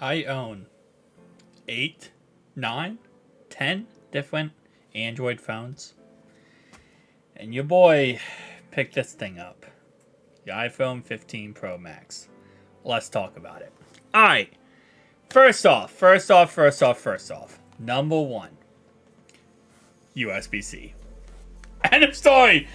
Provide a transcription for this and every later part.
I own 8, 9, 10 different Android phones. And your boy picked this thing up. The iPhone 15 Pro Max. Let's talk about it. Alright. First off. Number one. USB-C. End of story.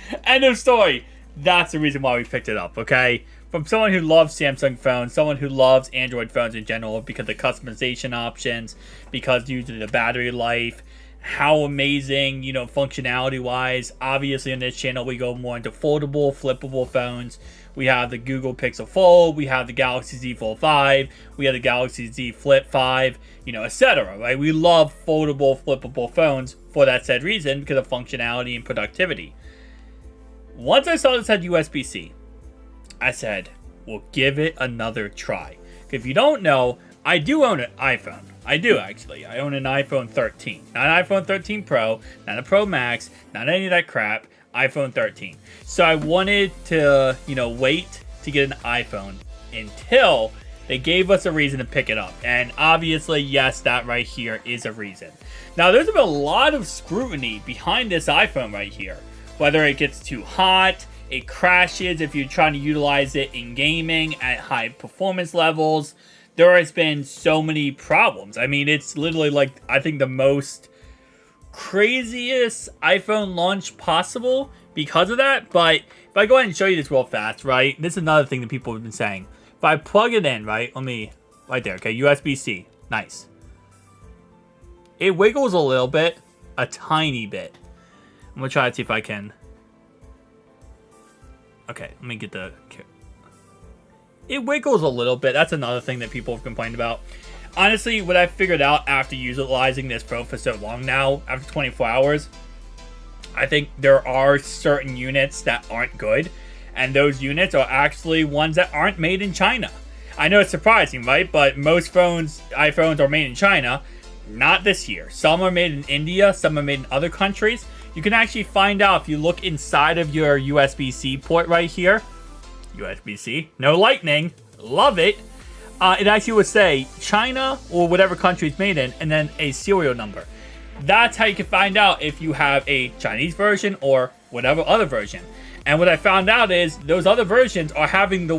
That's the reason why we picked it up, okay? From someone who loves Samsung phones, someone who loves Android phones in general because of the customization options, because due to the battery life, how amazing, functionality-wise. Obviously, on this channel, we go more into foldable, flippable phones. We have the Google Pixel Fold, we have the Galaxy Z Fold 5, we have the Galaxy Z Flip 5, etc. Right? We love foldable, flippable phones for that said reason because of functionality and productivity. Once I saw this had USB-C, I said, we'll give it another try. If you don't know, I do own an iPhone. I do, actually. I own an iPhone 13. Not an iPhone 13 Pro, not a Pro Max, not any of that crap. iPhone 13. So I wanted to, wait to get an iPhone until they gave us a reason to pick it up. And obviously, yes, that right here is a reason. Now, there's been a lot of scrutiny behind this iPhone right here. Whether it gets too hot, it crashes if you're trying to utilize it in gaming at high performance levels. There has been so many problems. I mean, it's literally like, I think the most craziest iPhone launch possible because of that. But if I go ahead and show you this real fast, right? This is another thing that people have been saying. If I plug it in, right? Right there, okay, USB-C. Nice. It wiggles a little bit, a tiny bit. I'm gonna try to see if I can. Okay, let me get the... It wiggles a little bit. That's another thing that people have complained about. Honestly, what I figured out after utilizing this phone for so long now, after 24 hours, I think there are certain units that aren't good. And those units are actually ones that aren't made in China. I know it's surprising, right? But most iPhones are made in China. Not this year. Some are made in India. Some are made in other countries. You can actually find out if you look inside of your USB-C port right here. USB-C. No lightning. Love it. It actually would say China or whatever country it's made in, and then a serial number. That's how you can find out if you have a Chinese version or whatever other version. And what I found out is those other versions are having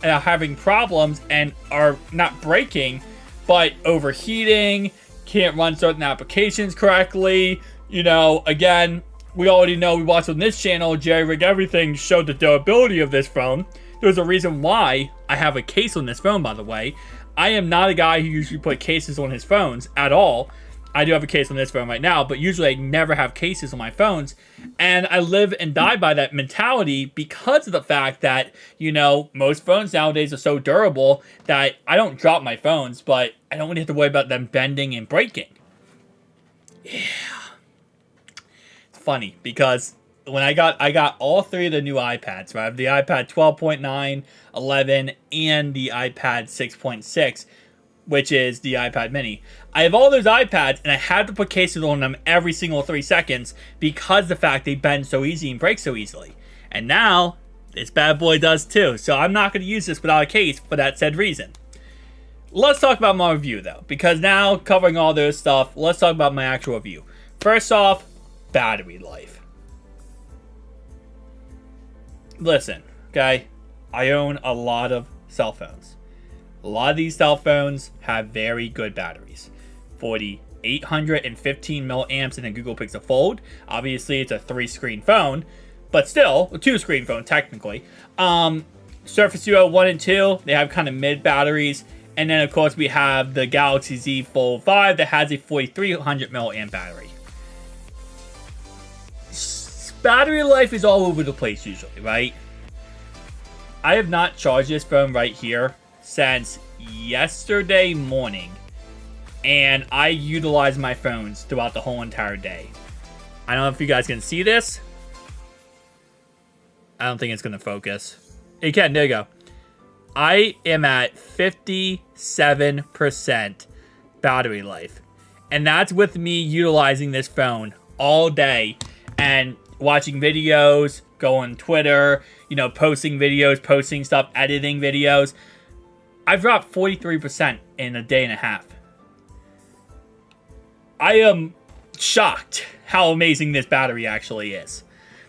having problems and are not breaking, but overheating, can't run certain applications correctly. Again, we already know, we watched on this channel, Jerry Rig Everything showed the durability of this phone. There's a reason why I have a case on this phone, by the way. I am not a guy who usually put cases on his phones at all. I do have a case on this phone right now, but usually I never have cases on my phones. And I live and die by that mentality because of the fact that, most phones nowadays are so durable that I don't drop my phones, but I don't really have to worry about them bending and breaking. Yeah. It's funny because when I got all three of the new iPads, right? I have the iPad 12.9, 11, and the iPad 6.6, which is the iPad mini. I have all those iPads, and I had to put cases on them every single 3 seconds because of the fact they bend so easy and break so easily. And now, this bad boy does too. So I'm not going to use this without a case for that said reason. Let's talk about my review, though. Because now, covering all this stuff, let's talk about my actual review. First off, battery life. Listen, okay? I own a lot of cell phones. A lot of these cell phones have very good batteries. For the 815 milliamps in a Google Pixel Fold, obviously it's a 3-screen phone, but still, a 2-screen phone technically. Surface Duo 1 and 2, they have kind of mid batteries. And then, of course, we have the Galaxy Z Fold 5 that has a 4300 milliamp battery. Battery life is all over the place usually, right? I have not charged this phone right here since yesterday morning, and I utilized my phones throughout the whole entire day. I don't know if you guys can see this. I don't think it's going to focus. It can, there you go. I am at 57% battery life, and that's with me utilizing this phone all day and watching videos, going on Twitter, posting videos, posting stuff, editing videos. I've dropped 43% in a day and a half. I am shocked how amazing this battery actually is.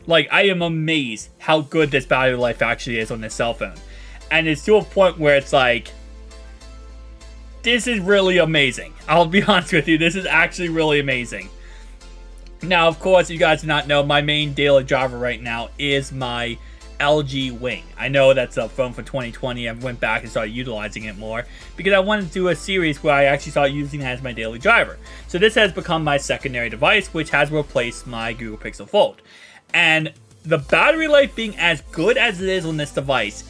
Like, I am amazed how good this battery life actually is on this cell phone. And it's to a point where it's like, this is really amazing. I'll be honest with you, this is actually really amazing. Now, of course, you guys do not know, my main daily driver right now is my LG Wing. I know that's a phone for 2020. I went back and started utilizing it more because I wanted to do a series where I actually started using it as my daily driver. So this has become my secondary device, which has replaced my Google Pixel Fold. And the battery life being as good as it is on this device,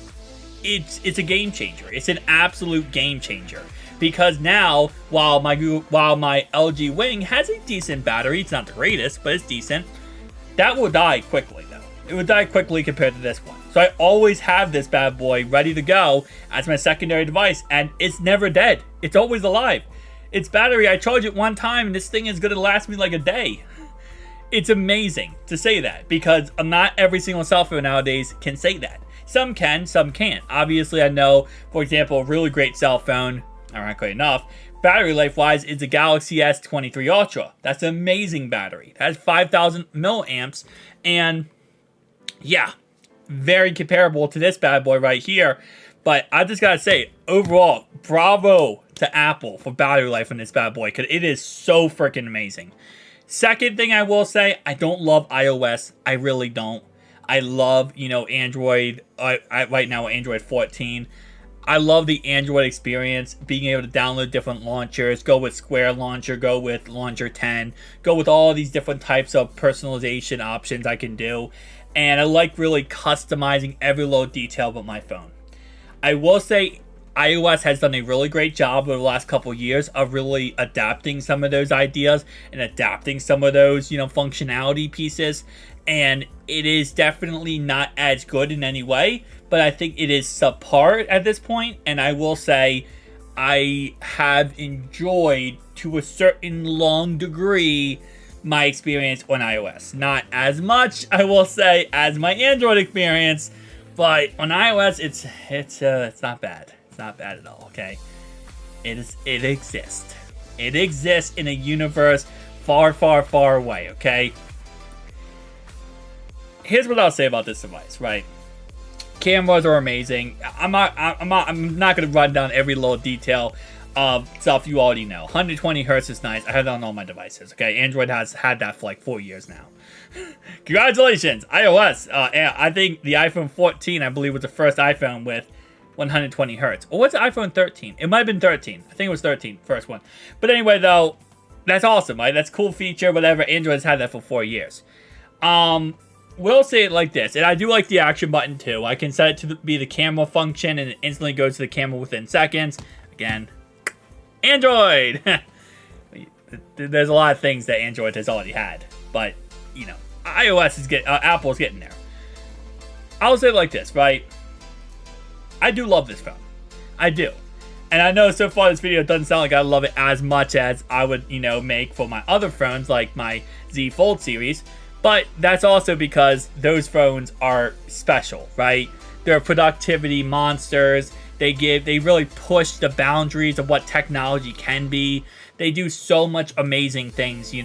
it's a game changer. It's an absolute game changer. Because now, while my LG Wing has a decent battery, it's not the greatest, but it's decent, that will die quickly though. It would die quickly compared to this one. So I always have this bad boy ready to go as my secondary device, and it's never dead. It's always alive. Its battery, I charge it one time, and this thing is going to last me like a day. It's amazing to say that, because not every single cell phone nowadays can say that. Some can, some can't. Obviously, I know, for example, a really great cell phone, ironically enough, battery life-wise, is the Galaxy S23 Ultra. That's an amazing battery. It has 5,000 milliamps, and yeah, very comparable to this bad boy right here. But I just gotta say, overall, bravo to Apple for battery life on this bad boy, because it is so freaking amazing. Second thing I will say, I don't love iOS. I really don't. I love, Android. Right now, Android 14. I love the Android experience, being able to download different launchers, go with Square Launcher, go with Launcher 10, go with all these different types of personalization options I can do. And I like really customizing every little detail about my phone. I will say iOS has done a really great job over the last couple of years of really adapting some of those ideas and adapting some of those, functionality pieces. And it is definitely not as good in any way, but I think it is subpar at this point. And I will say I have enjoyed, to a certain long degree, my experience on iOS. Not as much, I will say, as my Android experience, but on iOS, it's not bad. It's not bad at all. Okay, it exists. It exists in a universe far, far, far away. Okay. Here's what I'll say about this device. Right, cameras are amazing. I'm not going to run down every little detail of stuff you already know. 120 hertz is nice. I have it on all my devices. Okay, Android has had that for like 4 years now. Congratulations, iOS. I think the iPhone 14, I believe, was the first iPhone with 120 hertz. Or was it iPhone 13? It might have been 13. I think it was 13, first one. But anyway, though, that's awesome, right? That's a cool feature, whatever. Android's had that for 4 years. We'll say it like this, and I do like the action button too. I can set it to be the camera function, and it instantly goes to the camera within seconds. Again, Android! There's a lot of things that Android has already had, but, iOS is Apple's getting there. I'll say it like this, right? I do love this phone. I do. And I know so far this video doesn't sound like I love it as much as I would, make for my other phones, like my Z Fold series. But that's also because those phones are special, right? They're productivity monsters. They really push the boundaries of what technology can be. They do so much amazing things,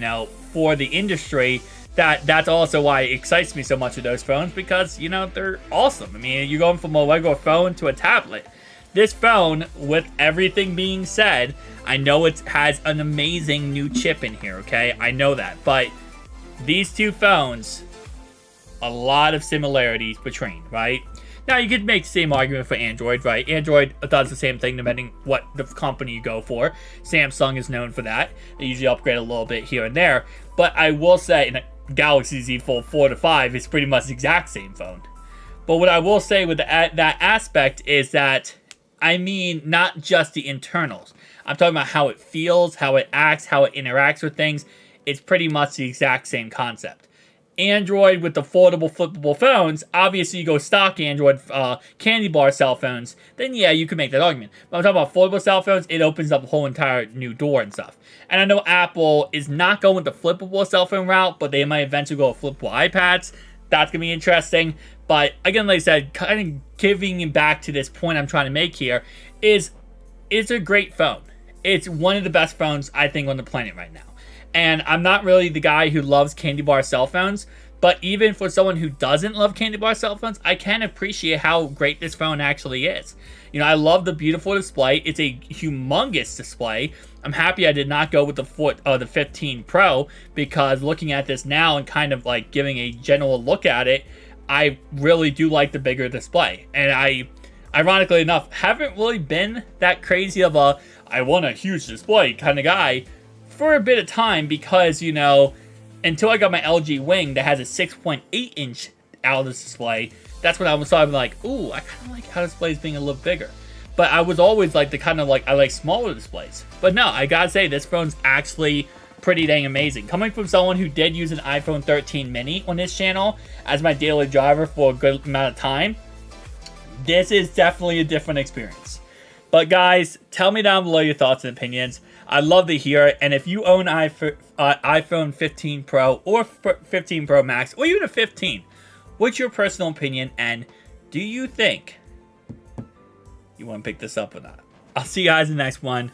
for the industry. That's also why it excites me so much with those phones, because, they're awesome. I mean, you're going from a regular phone to a tablet. This phone, with everything being said, I know it has an amazing new chip in here, okay? I know that, but these two phones, a lot of similarities between, right? Now, you could make the same argument for Android, right? Android does the same thing depending what the company you go for. Samsung is known for that. They usually upgrade a little bit here and there. But I will say, in a Galaxy Z Fold 4 to 5 is pretty much the exact same phone. But what I will say with that aspect is that, I mean, not just the internals. I'm talking about how it feels, how it acts, how it interacts with things. It's pretty much the exact same concept. Android with the foldable, flippable phones, obviously you go stock Android candy bar cell phones, then yeah, you can make that argument. But I'm talking about foldable cell phones, it opens up a whole entire new door and stuff. And I know Apple is not going the flippable cell phone route, but they might eventually go with flippable iPads. that's going to be interesting. But again, like I said, kind of giving back to this point I'm trying to make here is it's a great phone. It's one of the best phones, I think, on the planet right now. And I'm not really the guy who loves candy bar cell phones, but even for someone who doesn't love candy bar cell phones, I can appreciate how great this phone actually is. You know, I love the beautiful display. It's a humongous display. I'm happy I did not go with the 15 Pro, because looking at this now and kind of like giving a general look at it, I really do like the bigger display. And I, ironically enough, haven't really been that crazy of a I want a huge display kind of guy for a bit of time, because, you know, until I got my LG Wing that has a 6.8 inch ALTUS display, that's when I was sort of like, ooh, I kind of like how displays being a little bigger. But I was always like the kind of like, I like smaller displays. But no, I gotta say, this phone's actually pretty dang amazing. Coming from someone who did use an iPhone 13 mini on this channel as my daily driver for a good amount of time, this is definitely a different experience. But guys, tell me down below your thoughts and opinions. I'd love to hear it. And if you own iPhone 15 Pro or 15 Pro Max, or even a 15, what's your personal opinion? And do you think you want to pick this up or not? I'll see you guys in the next one.